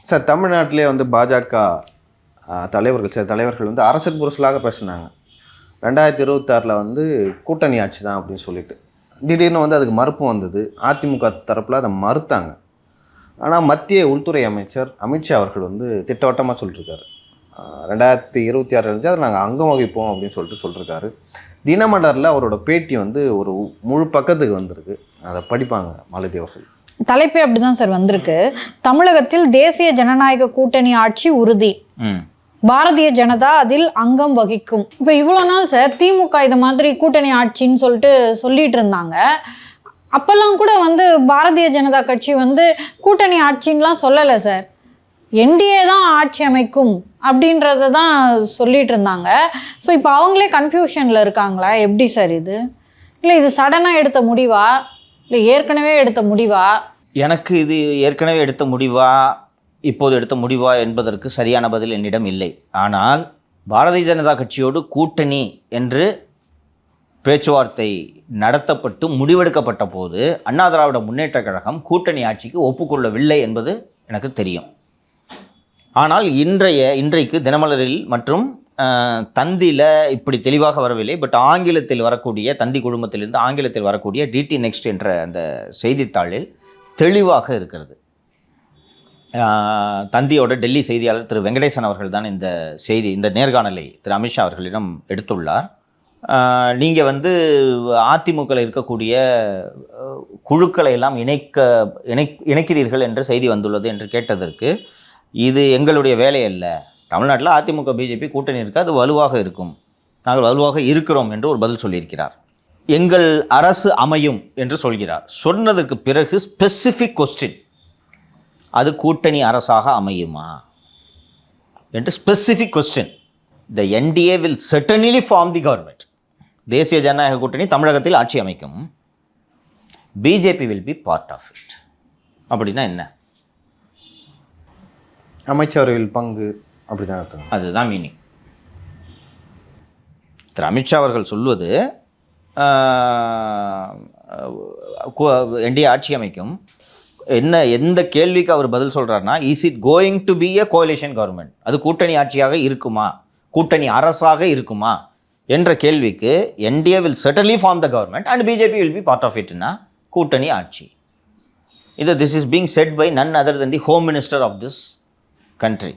Sir, தமிழ்நாட்டிலே வந்து பாஜக தலைவர்கள், சில தலைவர்கள் வந்து அரசல் புரசலாக பேசினாங்க. 2026 வந்து கூட்டணி ஆட்சி தான் அப்படின்னு சொல்லிட்டு. திடீர்னு வந்து அதுக்கு மறுப்பு வந்தது. அதிமுக தரப்பில் அதை மறுத்தாங்க. ஆனால் மத்திய உள்துறை அமைச்சர் அமித்ஷா அவர்கள் வந்து திட்டவட்டமாக சொல்லியிருக்காரு, 2026 இருந்து அதை நாங்கள் அங்கம் வகிப்போம் அப்படின்னு சொல்லியிருக்காரு. தினமலரில் அவரோட பேட்டி வந்து ஒரு முழு பக்கத்துக்கு வந்திருக்கு. அதை படிப்பாங்க மாலதி அவர்கள். தலைப்பே அப்படிதான் சார் வந்திருக்கு. தமிழகத்தில் தேசிய ஜனநாயக கூட்டணி ஆட்சி உறுதி, பாரதிய ஜனதா அதில் அங்கம் வகிக்கும். இப்போ இவ்வளோ நாள் சார் திமுக இது மாதிரி கூட்டணி ஆட்சின்னு சொல்லிட்டு இருந்தாங்க. அப்போல்லாம் கூட வந்து பாரதிய ஜனதா கட்சி வந்து கூட்டணி ஆட்சின்லாம் சொல்லலை சார். என்டிஏ தான் ஆட்சி அமைக்கும் அப்படின்றத தான் சொல்லிட்டு இருந்தாங்க. ஸோ இப்போ அவங்களே கன்ஃபியூஷனில் இருக்காங்களா? எப்படி சார் இது? இல்லை இது சடனாக எடுத்த முடிவா, இல்லை ஏற்கனவே எடுத்த முடிவா? எனக்கு இது ஏற்கனவே எடுத்த முடிவா, இப்போது எடுத்த முடிவா என்பதற்கு சரியான பதில் என்னிடம் இல்லை. ஆனால் பாரதிய ஜனதா கட்சியோடு கூட்டணி என்று பேச்சுவார்த்தை நடத்தப்பட்டு முடிவெடுக்கப்பட்ட போது அண்ணா திராவிட முன்னேற்ற கழகம் கூட்டணி ஆட்சிக்கு ஒப்புக்கொள்ளவில்லை என்பது எனக்கு தெரியும். ஆனால் இன்றைக்கு தினமலரில் மற்றும் தந்தியில் இப்படி தெளிவாக வரவில்லை. பட் ஆங்கிலத்தில் வரக்கூடிய, தந்தி குழுமத்திலிருந்து ஆங்கிலத்தில் வரக்கூடிய டிடி நெக்ஸ்ட் என்ற அந்த செய்தித்தாளில் தெளிவாக இருக்கிறது. தந்தியோட டெல்லி செய்தியாளர் திரு வெங்கடேசன் அவர்கள் தான் இந்த நேர்காணலை திரு அமித்ஷா அவர்களிடம் எடுத்துள்ளார். நீங்கள் வந்து அதிமுகவில் இருக்கக்கூடிய குழுக்களை எல்லாம் இணைக்கிறீர்கள் என்ற செய்தி வந்துள்ளது என்று கேட்டதற்கு, இது எங்களுடைய வேலை அல்ல, தமிழ்நாட்டில் அதிமுக பிஜேபி கூட்டணி இருக்குது, அது வலுவாக இருக்கும், நாங்கள் வலுவாக இருக்கிறோம் என்று ஒரு பதில் சொல்லியிருக்கிறார். எங்கள் அரசு அமையும் என்று சொல்கிறார். சொன்னதற்கு பிறகு ஸ்பெசிஃபிக் கொஸ்டின், அது கூட்டணி அரசாக அமையுமா என்று specific question. The NDA will certainly form the government. தேசிய ஜனநாயக கூட்டணி தமிழகத்தில் ஆட்சி அமைக்கும். BJP will be part of it. அப்படின்னா என்ன? அமைச்சரவையில் பங்கு அப்படிதான் இருக்கும். அதுதான் மீனிங். திரு அமித்ஷா அவர்கள் சொல்வது என்டிஏ ஆட்சி அமைக்கும். எந்த கேள்விக்கு அவர் பதில் சொல்கிறாருன்னா, is it going to be a coalition government, அது கூட்டணி ஆட்சியாக இருக்குமா, கூட்டணி அரசாக இருக்குமா என்ற கேள்விக்கு NDA will certainly form the government and BJP will be part of இட்னா கூட்டணி ஆட்சி. This is being said by none other than the home minister of this country.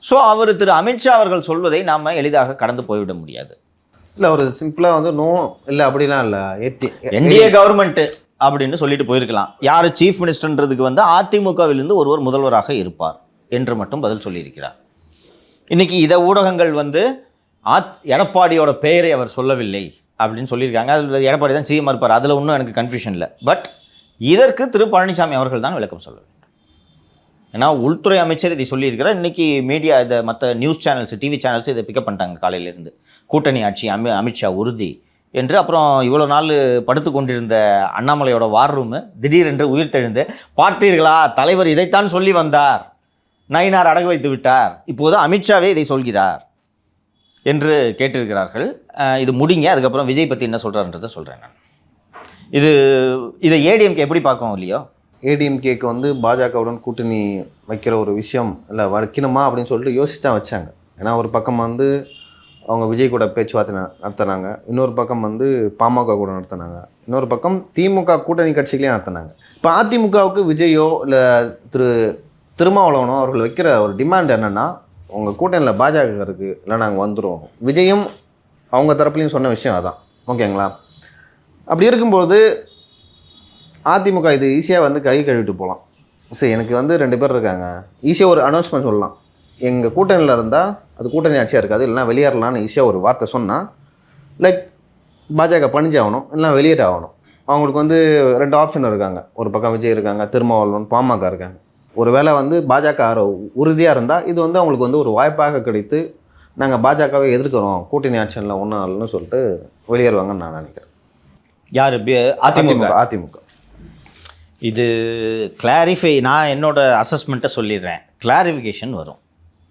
So அவர் திரு அமித்ஷா அவர்கள் சொல்வதை நாம் எளிதாக கடந்து போய்விட முடியாது. இல்லை, ஒரு சிம்பிளாக வந்து நோ இல்லை அப்படிலாம் இல்லை, என்டிஏ கவர்மெண்ட்டு அப்படின்னு சொல்லிட்டு போயிருக்கலாம். யார் சீஃப் மினிஸ்டர்ன்றதுக்கு வந்து அதிமுகவிலிருந்து ஒருவர் முதல்வராக இருப்பார் என்று மட்டும் பதில் சொல்லியிருக்கிறார். இன்றைக்கி இதை ஊடகங்கள் வந்து எடப்பாடியோட பெயரை அவர் சொல்லவில்லை அப்படின்னு சொல்லியிருக்காங்க. அதில் எடப்பாடி தான் சிஎம் இருப்பார், அதில் ஒன்றும் எனக்கு கன்ஃபியூஷன் இல்லை. பட் இதற்கு திரு பழனிசாமி அவர்கள் தான் விளக்கம் சொல்ல வேண்டும். ஏன்னா உள்துறை அமைச்சர் இதை சொல்லியிருக்கிறார். இன்றைக்கி மீடியா, இதை மற்ற நியூஸ் சேனல்ஸ், டிவி சேனல்ஸ் இதை பிக்கப் பண்ணிட்டாங்க காலையிலேருந்து. கூட்டணி ஆட்சி அமித்ஷா உறுதி என்று. அப்புறம் இவ்வளோ நாள் படுத்து கொண்டிருந்த அண்ணாமலையோட வார் ரூமு திடீரென்று உயிர்த்தெழுந்து, பார்த்தீர்களா தலைவர் இதைத்தான் சொல்லி வந்தார், நயினார் அடகு வைத்து விட்டார், இப்போது அமித்ஷாவே இதை சொல்கிறார் என்று கேட்டிருக்கிறார்கள். இது முடிங்க, அதுக்கப்புறம் விஜய் பற்றி என்ன சொல்கிறான்றதை சொல்கிறேன் நான். இதை ஏடிஎம்கே எப்படி பார்க்கவும் இல்லையோ, ஏடிஎம்கேக்கு வந்து பாஜகவுடன் கூட்டணி வைக்கிற ஒரு விஷயம் இல்லை வைக்கணுமா அப்படின்னு சொல்லிட்டு யோசிச்சு தான் வச்சாங்க. ஏன்னா ஒரு பக்கம் வந்து அவங்க விஜய் கூட பேச்சுவார்த்தை நடத்தினாங்க, இன்னொரு பக்கம் வந்து பாமக கூட நடத்தினாங்க, இன்னொரு பக்கம் திமுக கூட்டணி கட்சிகளே நடத்தினாங்க. இப்போ அதிமுகவுக்கு விஜயோ இல்லை திருமாவளவனோ அவர்கள் வைக்கிற ஒரு டிமாண்ட் என்னென்னா, உங்கள் கூட்டணியில் பாஜக இருக்குது, இல்லை நாங்கள் வந்துடுவோம். விஜயும் அவங்க தரப்புலையும் சொன்ன விஷயம் அதான். ஓகேங்களா? அப்படி இருக்கும்போது அதிமுக இது ஈஸியாக வந்து கை கழுவிட்டு போகலாம். சரி, எனக்கு வந்து 2 பேர் இருக்காங்க, ஈஸியாக ஒரு அனௌன்ஸ்மெண்ட் சொல்லலாம், எங்கள் கூட்டணியில் இருந்தால் அது கூட்டணி ஆட்சியாக இருக்காது, இல்லைனா வெளியேறலான்னு ஈஸியாக ஒரு வார்த்தை சொன்னால், லைக் பாஜக பணிஞ்சாகணும், இல்லைனா வெளியேற ஆகணும். அவங்களுக்கு வந்து 2 ஆப்ஷன் இருக்காங்க. ஒரு பக்கம் விஜய் இருக்காங்க, திருமாவளவன், பாமக இருக்காங்க. ஒரு வேளை வந்து பாஜக உறுதியாக இருந்தால் இது வந்து அவங்களுக்கு வந்து ஒரு வாய்ப்பாக கிடைத்து, நாங்கள் பாஜகவை எதிர்க்கிறோம், கூட்டணி ஆட்சியில் ஒன்றும் இல்லைன்னு சொல்லிட்டு வெளியேறுவாங்கன்னு நான் நினைக்கிறேன். யார்? அதிமுக. இது கிளாரிஃபை, நான் என்னோட அசஸ்மெண்ட்டை சொல்லிடுறேன். கிளாரிஃபிகேஷன் வரும்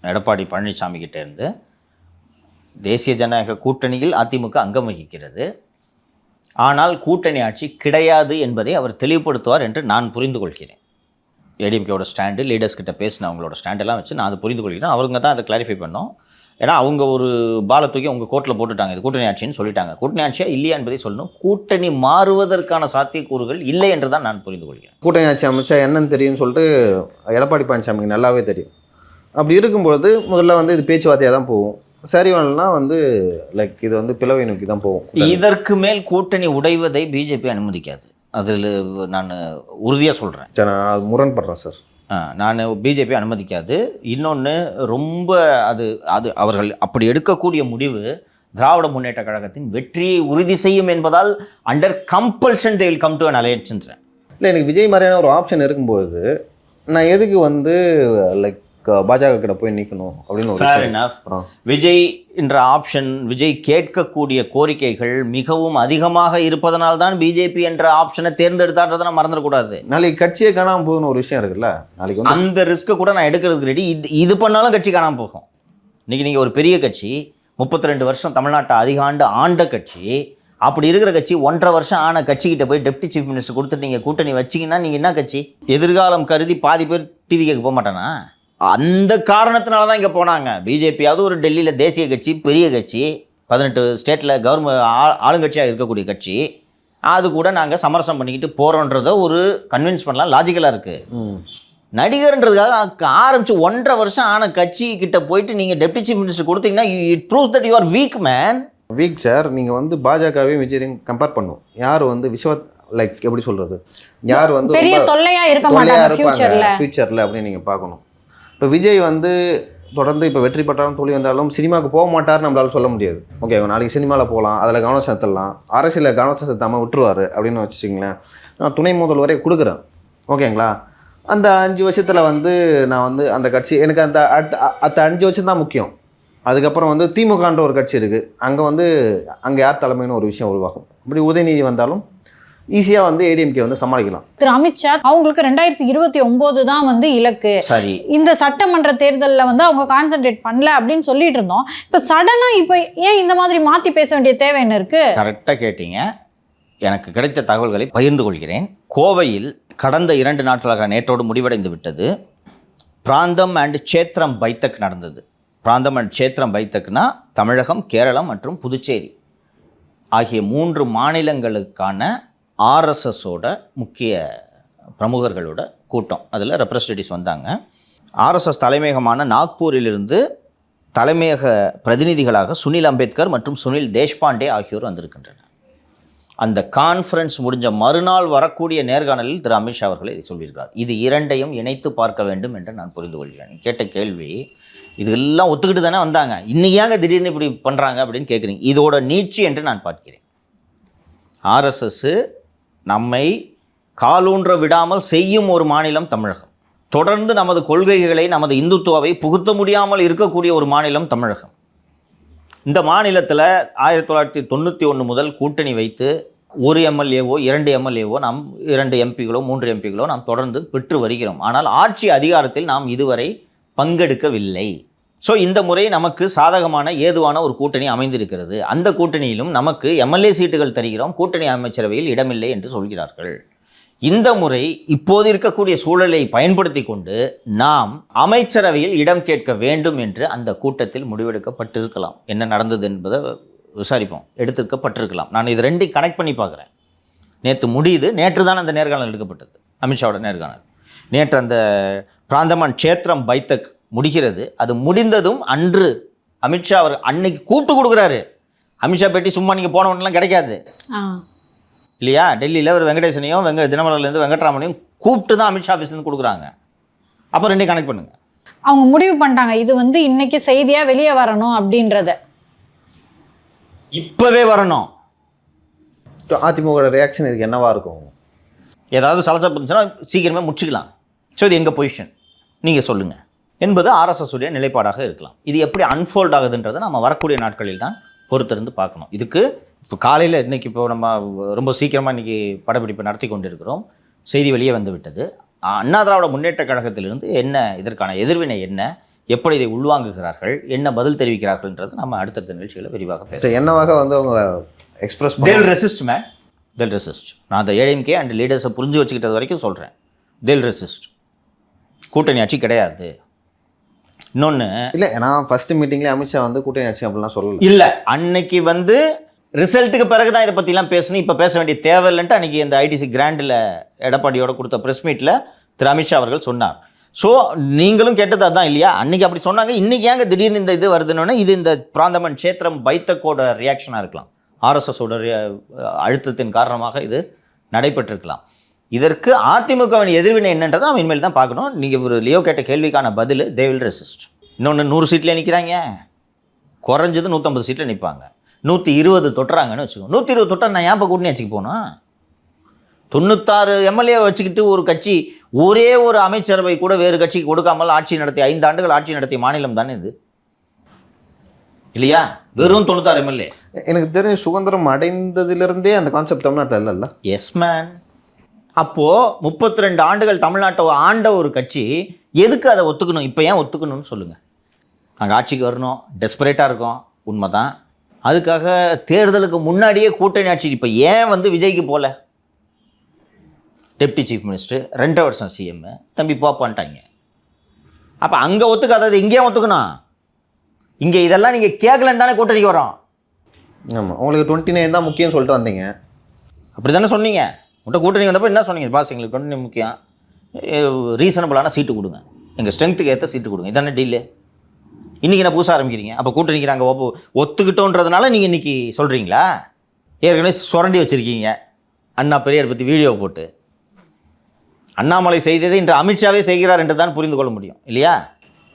எடப்பாடி பழனிசாமி கிட்டேருந்து. தேசிய ஜனநாயக கூட்டணியில் அதிமுக அங்கம் வகிக்கிறது, ஆனால் கூட்டணி ஆட்சி கிடையாது என்பதை அவர் தெளிவுபடுத்துவார் என்று நான் புரிந்து கொள்கிறேன். ஏடிஎம்கேவோட ஸ்டாண்டு, லீடர்ஸ் கிட்ட பேசின அவங்களோட ஸ்டாண்டெல்லாம் வச்சு நான் அதை புரிந்து கொள்கிறேன். அவங்க தான் அதை கிளாரிஃபை பண்ணோம். ஏன்னா அவங்க ஒரு பாலை தூக்கி உங்கள் கோர்ட்டில் போட்டுட்டாங்க, இது கூட்டணி ஆட்சின்னு சொல்லிட்டாங்க. கூட்டணி ஆட்சியாக இல்லையா என்பதை சொல்லணும். கூட்டணி மாறுவதற்கான சாத்தியக்கூறுகள் இல்லை என்று தான் நான் புரிந்து கொள்கிறேன். கூட்டணி ஆட்சி அமைச்சா என்னன்னு தெரியும்னு சொல்லிட்டு எடப்பாடி பழனிசாமிக்கு நல்லாவே தெரியும். அப்படி இருக்கும்பொழுது முதல்ல வந்து இது பேச்சுவார்த்தையாக தான் போகும். சரி வரலன்னா வந்து லைக் இது வந்து பிளவை நோக்கி தான் போகும். இதற்கு மேல் கூட்டணி உடைவதை பிஜேபி அனுமதிக்காது. அதில் நான் உறுதியாக சொல்கிறேன். நான் முரண்படுறேன் சார். நான் பிஜேபி அனுமதிக்காது. இன்னொன்று ரொம்ப அது அது அவர்கள் அப்படி எடுக்கக்கூடிய முடிவு திராவிட முன்னேற்ற கழகத்தின் வெற்றியை உறுதி செய்யும் என்பதால் under compulsion they will come to an அலையன்ஸ்ன்றேன். இல்லை, எனக்கு விஜய் மாதிரியான ஒரு ஆப்ஷன் இருக்கும்போது நான் எதுக்கு வந்து லைக் பாஜக கிட்ட போய் நிற்கணும் அப்படின்னு ஃபேர் இனஃப். விஜய் என்ற ஆப்ஷன், விஜய் கேட்கக்கூடிய கோரிக்கைகள் மிகவும் அதிகமாக இருப்பதனால்தான் தான் பிஜேபி என்ற ஆப்ஷனை தேர்ந்தெடுத்தான்றதை நான் மறந்துடக்கூடாது. நாளைக்கு கட்சியே காணாமல் போகுதுன்னு ஒரு விஷயம் இருக்குல்ல. நாளைக்கு வந்து அந்த ரிஸ்க்கை கூட நான் எடுக்கிறதுக்கு ரெடி. இது பண்ணாலும் கட்சி காணாமல் போகும். இன்றைக்கி நீங்கள் ஒரு பெரிய கட்சி, 32 வருஷம் தமிழ்நாட்டை அதிக ஆண்ட கட்சி, அப்படி இருக்கிற கட்சி 1.5 வருஷம் ஆன கட்சிக்கிட்ட போய் டெப்டி சீஃப் மினிஸ்டர் கொடுத்துட்டு நீங்கள் கூட்டணி வச்சிங்கன்னா நீங்கள் என்ன கட்சி? எதிர்காலம் கருதி பாதி பேர் டிவி கேட்க போக மாட்டானா? அந்த காரணத்தினால தான் இங்கே போனாங்க. பிஜேபியாவது ஒரு டெல்லியில் தேசிய கட்சி, பெரிய கட்சி, 18 ஸ்டேட்டில் ஆளுங்கட்சியாக இருக்கக்கூடிய கட்சி, அது கூட நாங்கள் சமரசம் பண்ணிக்கிட்டு போகிறோன்றத ஒரு கன்வின்ஸ் பண்ணலாம், லாஜிக்கலாக இருக்குது. நடிகர்ன்றதுக்காக ஆரம்பித்து 1.5 வருஷம் ஆன கட்சி கிட்ட போயிட்டு நீங்கள் டெப்டி சீஃப் மினிஸ்டர் கொடுத்தீங்கன்னா it proves that you are week man. Week sir. நீங்கள் வந்து பாஜகவையும் விஜயையும் கம்பேர் பண்ணும். யார் வந்து லைக் எப்படி சொல்கிறது, யார் வந்து பெரிய தொல்லையா இருக்க மாட்டாங்க ஃபியூச்சரில் அப்படின்னு நீங்கள் பார்க்கணும். இப்போ விஜய் வந்து தொடர்ந்து இப்போ வெற்றி பெற்றாலும் தோல்வி வந்தாலும் சினிமாவுக்கு போக மாட்டார்னு நம்மளால சொல்ல முடியாது. ஓகே, நாளைக்கு சினிமாவில் போகலாம், அதில் கவனம் செலுத்தலாம், அரசியலில் கவனம் செலுத்தாமல் விட்டுருவார் அப்படின்னு வச்சுக்கிங்களேன். நான் துணை முதல்வரே கொடுக்குறேன், ஓகேங்களா. அந்த 5 வருஷத்தில் வந்து நான் வந்து அந்த கட்சி எனக்கு அந்த அடுத்த 5 வருஷம் தான் முக்கியம். அதுக்கப்புறம் வந்து திமுகன்ற ஒரு கட்சி இருக்குது, அங்கே யார் தலைமைன்னு ஒரு விஷயம் உருவாகும். அப்படி உதயநிதி வந்தாலும் ஈஸியாக வந்து ஏடிஎம்கே வந்து சமாளிக்கலாம். திரு அமித்ஷா அவங்களுக்கு 2029 தான் வந்து இலக்கு. சரி, இந்த சட்டமன்ற தேர்தலில் வந்து அவங்க கான்சென்ட்ரேட் பண்ணல அப்படின்னு சொல்லிட்டு இருந்தோம். இப்போ சடனாக இப்போ ஏன் இந்த மாதிரி மாற்றி பேச வேண்டிய தேவை என்ன இருக்கு? கரெக்டாக கேட்டீங்க. எனக்கு கிடைத்த தகவல்களை பகிர்ந்து கொள்கிறேன். கோவையில் கடந்த 2 நாட்களாக நேற்றோடு முடிவடைந்து விட்டது பிராந்தம் அண்ட் சேத்திரம் பைத்தக் நடந்தது. பிராந்தம் அண்ட் சேத்திரம் பைத்தக்னா தமிழகம், கேரளம் மற்றும் புதுச்சேரி ஆகிய 3 மாநிலங்களுக்கான ஆர்எஸ்எஸோட முக்கிய பிரமுகர்களோட கூட்டம். அதில் ரெப்ரசன்டேட்டிவ்ஸ் வந்தாங்க. ஆர்எஸ்எஸ் தலைமையகமான நாக்பூரிலிருந்து தலைமையக பிரதிநிதிகளாக சுனில் அம்பேத்கர் மற்றும் சுனில் தேஷ்பாண்டே ஆகியோர் வந்திருக்கின்றனர். அந்த கான்ஃபரன்ஸ் முடிஞ்ச மறுநாள் வரக்கூடிய நேர்காணலில் திரு அமித்ஷா அவர்கள் இதை சொல்லியிருக்கிறார். இது இரண்டையும் இணைத்து பார்க்க வேண்டும் என்று நான் புரிந்து கொள்கிறேன். கேட்ட கேள்வி, இதெல்லாம் ஒத்துக்கிட்டு தானே வந்தாங்க, இன்னைக்கு ஏங்க திடீர்னு இப்படி பண்ணுறாங்க அப்படின்னு கேட்குறீங்க. இதோட நீட்சி என்று நான் பார்க்கிறேன். ஆர்எஸ்எஸ் நம்மை காலூன்ற விடாமல் செய்யும் ஒரு மாநிலம் தமிழகம். தொடர்ந்து நமது கொள்கைகளை, நமது இந்துத்துவாவை புகுத்த முடியாமல் இருக்கக்கூடிய ஒரு மாநிலம் தமிழகம். இந்த மாநிலத்தில் 1991 முதல் கூட்டணி வைத்து ஒரு எம்எல்ஏவோ 2 எம்எல்ஏவோ நாம் 2 எம்பிகளோ 3 எம்பிகளோ நாம் தொடர்ந்து பெற்று வருகிறோம். ஆனால் ஆட்சி அதிகாரத்தில் நாம் இதுவரை பங்கெடுக்கவில்லை. ஸோ இந்த முறை நமக்கு சாதகமான ஏதுவான ஒரு கூட்டணி அமைந்திருக்கிறது. அந்த கூட்டணியிலும் நமக்கு எம்எல்ஏ சீட்டுகள் தருகிறோம், கூட்டணி அமைச்சரவையில் இடமில்லை என்று சொல்கிறார்கள். இந்த முறை இப்போது இருக்கக்கூடிய சூழலை பயன்படுத்தி கொண்டு நாம் அமைச்சரவையில் இடம் கேட்க வேண்டும் என்று அந்த கூட்டத்தில் முடிவெடுக்கப்பட்டிருக்கலாம். என்ன நடந்தது என்பதை விசாரிப்போம். எடுத்திருக்கப்பட்டிருக்கலாம். நான் இது 2 கனெக்ட் பண்ணி பார்க்குறேன். நேற்று தான் அந்த நேர்காணல் எடுக்கப்பட்டது, அமித்ஷாவோட நேர்காணல். நேற்று அந்த பிராந்தமன் சேத்திரம் பைத்தக் முடிகிறது. அது முடிந்ததும் அன்று அமித்ஷா அவர் அன்னைக்கு கூப்பிட்டு கொடுக்குறாரு. அமித்ஷா பேட்டி சும்மா நீங்கள் போனவனெலாம் கிடைக்காது இல்லையா? டெல்லியில் ஒரு வெங்கடேசனையும் தினமலர்லேருந்து வெங்கட்ராமனையும் கூப்பிட்டு தான் அமித்ஷா ஆஃபீஸ்லேருந்து கொடுக்குறாங்க. அப்போ 2 கனெக்ட் பண்ணுங்க. அவங்க முடிவு பண்ணிட்டாங்க இது வந்து இன்னைக்கு செய்தியாக வெளியே வரணும் அப்படின்றத. இப்போவே வரணும். அதிமுக ரியாக்ஷன் இதுக்கு என்னவா இருக்கும்? ஏதாவது சலசப்பு இருந்துச்சுன்னா சீக்கிரமே முடிச்சுக்கலாம். ஸோ இது எங்கள் பொசிஷன், நீங்கள் சொல்லுங்கள் என்பது ஆர்எஸ்எஸ் உடைய நிலைப்பாடாக இருக்கலாம். இது எப்படி அன்ஃபோல்ட் ஆகுதுன்றதை நம்ம வரக்கூடிய நாட்களில் தான் பொறுத்திருந்து பார்க்கணும். இதுக்கு இப்போ காலையில் இன்றைக்கி இப்போ நம்ம ரொம்ப சீக்கிரமாக இன்றைக்கி படப்பிடிப்பு நடத்தி கொண்டிருக்கிறோம். செய்தி வெளியே வந்து விட்டது. அண்ணா திராவிட முன்னேற்ற கழகத்திலிருந்து என்ன இதற்கான எதிர்வினை என்ன, எப்படி இதை உள்வாங்குகிறார்கள், என்ன பதில் தெரிவிக்கிறார்கள்ன்றது நம்ம அடுத்தடுத்த நிகழ்ச்சிகளை விரிவாக பேசுகிறோம். என்னவாக வந்து அவங்க எக்ஸ்பிரஸ் தேல் ரெசிஸ்ட் மேன், தேல் ரெசிஸ்ட். நான் அந்த ஏடிஎம்கே அண்ட் லீடர்ஸை புரிஞ்சு வச்சுக்கிட்டது வரைக்கும் சொல்கிறேன். தேல் ரெசிஸ்ட். கூட்டணி ஆட்சி கிடையாது. இன்னொன்று இல்லை, ஏன்னா ஃபர்ஸ்ட் மீட்டிங்லேயே அமித்ஷா வந்து கூட்டணி ஆட்சி அப்படிலாம் சொல்லலை. இல்லை, அன்னைக்கு வந்து ரிசல்ட்டுக்கு பிறகு தான் இதை பற்றிலாம் பேசணும், இப்போ பேச வேண்டிய தேவையில்லைன்ட்டு அன்றைக்கி இந்த ஐடிசி கிராண்டில் எடப்பாடியோட கொடுத்த ப்ரெஸ் மீட்டில் திரு அமித்ஷா அவர்கள் சொன்னார். ஸோ நீங்களும் கேட்டது அதுதான் இல்லையா? அன்றைக்கி அப்படி சொன்னாங்க. இன்றைக்கி ஏங்க திடீர்னு இந்த இது வருதுன்னு, இது இந்த பிராந்தமன் சேத்திரம் பைத்தக்கோட ரியாக்ஷனாக இருக்கலாம், ஆர்எஸ்எஸோட அழுத்தத்தின் காரணமாக இது நடைபெற்றிருக்கலாம். இதற்கு அதிமுகவின் எதிர்வினை என்னன்றதை நம்ம இனிமேல் தான் பார்க்கணும். நீங்கள் ஒரு லியோ கேட்ட கேள்விக்கான பதில் தே வில் ரெசிஸ்ட். இன்னொன்று 100 சீட்டில் நிற்கிறாங்க, குறைஞ்சது 150 சீட்டில் நிற்பாங்க. 120 தொட்டுறாங்கன்னு வச்சுக்கோங்க. 120 தொட்டா நான் ஏன் இப்போ கூட்டணி ஆட்சிக்கு போனோம்? 96 எம்எல்ஏ வச்சுக்கிட்டு ஒரு கட்சி ஒரே ஒரு அமைச்சரவை கூட வேறு கட்சிக்கு கொடுக்காமல் ஆட்சி நடத்தி 5 ஆண்டுகள் ஆட்சி நடத்திய மாநிலம் தானே இது, இல்லையா? வெறும் 96 எம்எல்ஏ. எனக்கு தெரிஞ்ச சுதந்திரம் அடைந்ததிலிருந்தே அந்த கான்செப்ட் தமிழ்நாட்டில் இல்லைல்ல. Yes man. அப்போது 32 ஆண்டுகள் தமிழ்நாட்டை ஆண்ட ஒரு கட்சி எதுக்கு அதை ஒத்துக்கணும்? இப்போ ஏன் ஒத்துக்கணும்னு சொல்லுங்கள். நாங்கள் ஆட்சிக்கு வரணும், டெஸ்பரேட்டாக இருக்கோம், உண்மை தான். அதுக்காக தேர்தலுக்கு முன்னாடியே கூட்டணி ஆட்சி இப்போ ஏன் வந்து விஜய்க்கு போகல? டெப்டி சீஃப் மினிஸ்டர் 2 வருஷம் சிஎம் தம்பி போப்பான்ட்டாங்க. அப்போ அங்கே ஒத்துக்காதது இங்கேயே ஒத்துக்கணும். இங்கே இதெல்லாம் நீங்கள் கேட்கலன்னு தானே கூட்டணிக்கு வரோம். ஆமாம், உங்களுக்கு 29 தான் முக்கியம் சொல்லிட்டு வந்தீங்க. அப்படி தானே சொன்னீங்க. உங்கள்கிட்ட கூட்டணி வந்தப்போ என்ன சொன்னீங்க? பாஸ் எங்களுக்கு 29 முக்கியம், ரீசனபிளான சீட்டு கொடுங்க, எங்கள் ஸ்ட்ரென்த்துக்கு ஏற்ற சீட்டு கொடுங்க, இதானே டீலு. இன்றைக்கி நான் புதுசாக ஆரம்பிக்கிறீங்க. அப்போ கூட்டணிக்கு நாங்கள் ஒத்துக்கிட்டோன்றதுனால நீங்கள் இன்றைக்கி சொல்கிறீங்களா? ஏற்கனவே சுரண்டி வச்சுருக்கீங்க அண்ணா பெரியார் பற்றி வீடியோ போட்டு. அண்ணாமலை செய்ததை இன்று அமித்ஷாவே செய்கிறார் என்று தான் புரிந்து கொள்ள முடியும், இல்லையா?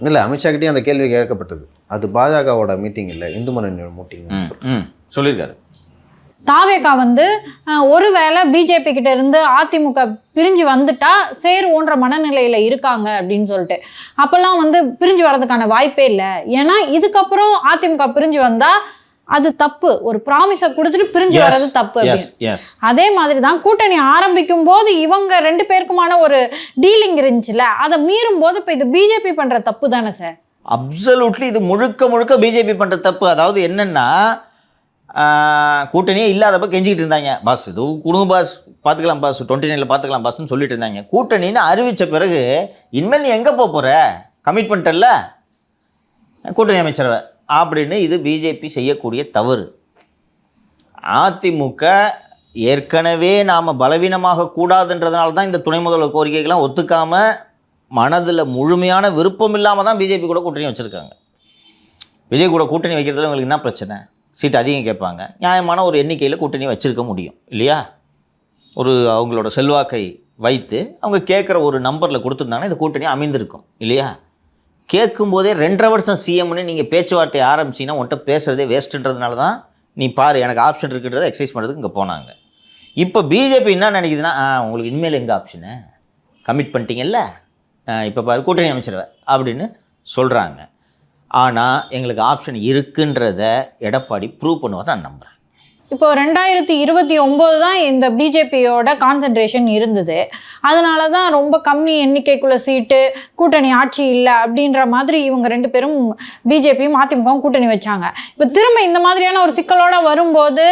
இல்லை, அமித்ஷாக்கிட்டே அந்த கேள்வி கேட்கப்பட்டது. அது பாஜகவோட மீட்டிங் இல்லை, இந்து முன்னணியோட மீட்டிங் சொல்லியிருக்காரு. தாவேகா வந்து ஒருவேளை பிஜேபி கிட்ட இருந்து அதிமுக பிரிஞ்சு வந்துட்டா சேருவோன்ற மனநிலையில இருக்காங்க அப்படின்னு சொல்லிட்டு, அப்பெல்லாம் வந்து பிரிஞ்சு வர்றதுக்கான வாய்ப்பே இல்லை. ஏன்னா இதுக்கப்புறம் அதிமுக பிரிஞ்சு வந்தா அது தப்பு, ஒரு ப்ராமிஸை கொடுத்துட்டு பிரிஞ்சு வர்றது தப்பு அப்படின்னு. அதே மாதிரி தான் கூட்டணி ஆரம்பிக்கும் போது இவங்க 2 பேருக்குமான ஒரு டீலிங் இருந்துச்சுல, அதை மீறும் போது இப்போ இது பிஜேபி பண்ற தப்பு தானே சார்? அப்சல்யூட்லி இது முழுக்க முழுக்க பிஜேபி பண்ற தப்பு. அதாவது என்னன்னா, கூட்டணியே இல்லாதப்ப கெஞ்சிக்கிட்டு இருந்தாங்க, பாஸ் இது குடும்ப பாஸ் பார்த்துக்கலாம் பாஸ், 29 பார்த்துக்கலாம் பாஸ்ன்னு சொல்லிட்டு இருந்தாங்க. கூட்டணின்னு அறிவித்த பிறகு இனிமேல் நீ எங்கே போகிற, கமிட் பண்ணிட்டல கூட்டணி அமைச்சரவை அப்படின்னு. இது பிஜேபி செய்யக்கூடிய தவறு. அதிமுக ஏற்கனவே நாம் பலவீனமாக கூடாதுன்றதுனால தான் இந்த துணை முதல்வர் கோரிக்கைகள்லாம் ஒத்துக்காமல் மனதில் முழுமையான விருப்பம் இல்லாமல் தான் பிஜேபி கூட கூட்டணி வச்சுருக்காங்க. விஜய் கூட கூட்டணி வைக்கிறதுல உங்களுக்கு என்ன பிரச்சனை? சீட் அதிகம் கேட்பாங்க, நியாயமான ஒரு எண்ணிக்கையில் கூட்டணி வச்சுருக்க முடியும், இல்லையா? ஒரு அவங்களோட செல்வாக்கை வைத்து அவங்க கேட்குற ஒரு நம்பரில் கொடுத்துருந்தாங்கன்னா இந்த கூட்டணி அமைந்திருக்கும், இல்லையா? கேட்கும்போதே 2.5 வருஷம் சிஎம்னு நீங்கள் பேச்சுவார்த்தை ஆரம்பிச்சிங்கன்னா உன்கிட்ட பேசுகிறதே வேஸ்ட்டுன்றதுனால தான் நீ பாரு எனக்கு ஆப்ஷன் இருக்குன்றதை எக்ஸசைஸ் பண்ணுறதுக்கு இங்கே போனாங்க. இப்போ பிஜேபி என்ன நினைக்குதுன்னா, உங்களுக்கு இனிமேல் எங்கே ஆப்ஷனு, கமிட் பண்ணிட்டீங்கல்ல, இப்போ பாரு கூட்டணி அமைச்சரவை அப்படின்னு சொல்கிறாங்க. ஆனால் எங்களுக்கு ஆப்ஷன் இருக்குன்றத எடப்பாடி ப்ரூவ் பண்ணுவார் நான் நம்புகிறேன். இப்போ 2029 தான் இந்த பிஜேபியோட கான்சென்ட்ரேஷன் இருந்தது. அதனால தான் ரொம்ப கம்மி எண்ணிக்கைக்குள்ள சீட்டு, கூட்டணி ஆட்சி இல்லை அப்படின்ற மாதிரி இவங்க 2 பேரும் பிஜேபியும் அதிமுகவும் கூட்டணி வச்சாங்க. இப்போ திரும்ப இந்த மாதிரியான ஒரு சிக்கலோட வரும்போது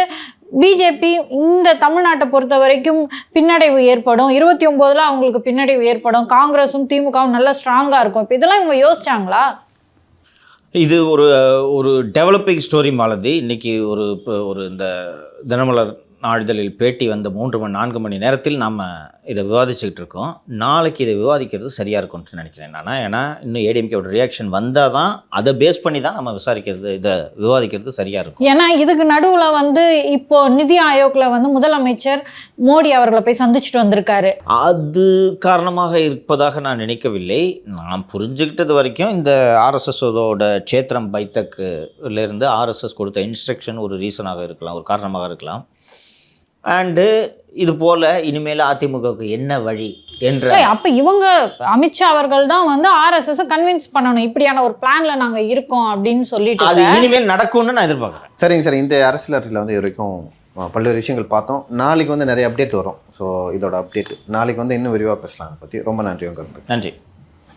பிஜேபி இந்த தமிழ்நாட்டை பொறுத்த வரைக்கும் பின்னடைவு ஏற்படும். 29ல் அவங்களுக்கு பின்னடைவு ஏற்படும். காங்கிரஸும் திமுகவும் நல்லா ஸ்ட்ராங்காக இருக்கும். இப்போ இதெல்லாம் இவங்க யோசிச்சாங்களா? இது ஒரு டெவலப்பிங் ஸ்டோரி மாலதி. இன்றைக்கி ஒரு இந்த தினமலர் நாளிதழில் பேட்டி வந்த 4 மணி நேரத்தில் நாம் இதை விவாதிச்சுக்கிட்டு இருக்கோம். நாளைக்கு இதை விவாதிக்கிறது சரியாக இருக்கும்னு நினைக்கிறேன் நான். ஏன்னா இன்னும் ஏடிஎம்கேவோட ரியாக்ஷன் வந்தால் தான் அதை பேஸ் பண்ணி தான் நம்ம இதை விவாதிக்கிறது சரியாக இருக்கும். ஏன்னா இதுக்கு நடுவில் வந்து இப்போது நிதி ஆயோக்கில் வந்து முதலமைச்சர் மோடி அவர்களை போய் சந்திச்சுட்டு வந்திருக்காரு. அது காரணமாக இருப்பதாக நான் நினைக்கவில்லை. நான் புரிஞ்சுக்கிட்டது வரைக்கும் இந்த ஆர்எஸ்எஸோட சேத்திரம் பைத்தக்குலேருந்து ஆர்எஸ்எஸ் கொடுத்த இன்ஸ்ட்ரக்ஷன் ஒரு ரீசனாக இருக்கலாம், ஒரு காரணமாக இருக்கலாம். அண்டு இது போல் இனிமேல் அதிமுகவுக்கு என்ன வழி என்ற அப்போ இவங்க அமித்ஷா அவர்கள் தான் வந்து ஆர்எஸ்எஸ் கன்வின்ஸ் பண்ணணும், இப்படியான ஒரு பிளான்ல நாங்கள் இருக்கோம் அப்படின்னு சொல்லிட்டு அது இனிமேல் நடக்கும்னு நான் எதிர்பார்க்குறேன். சரிங்க சார், இந்த அரசியல் அறிக்கையில் வந்து இது வரைக்கும் பல்வேறு விஷயங்கள் பார்த்தோம். நாளைக்கு வந்து நிறைய அப்டேட் வரும். ஸோ இதோட அப்டேட் நாளைக்கு வந்து இன்னும் விரிவாக பேசலாம். அதை பற்றி ரொம்ப நன்றி. உங்களுக்கு நன்றி.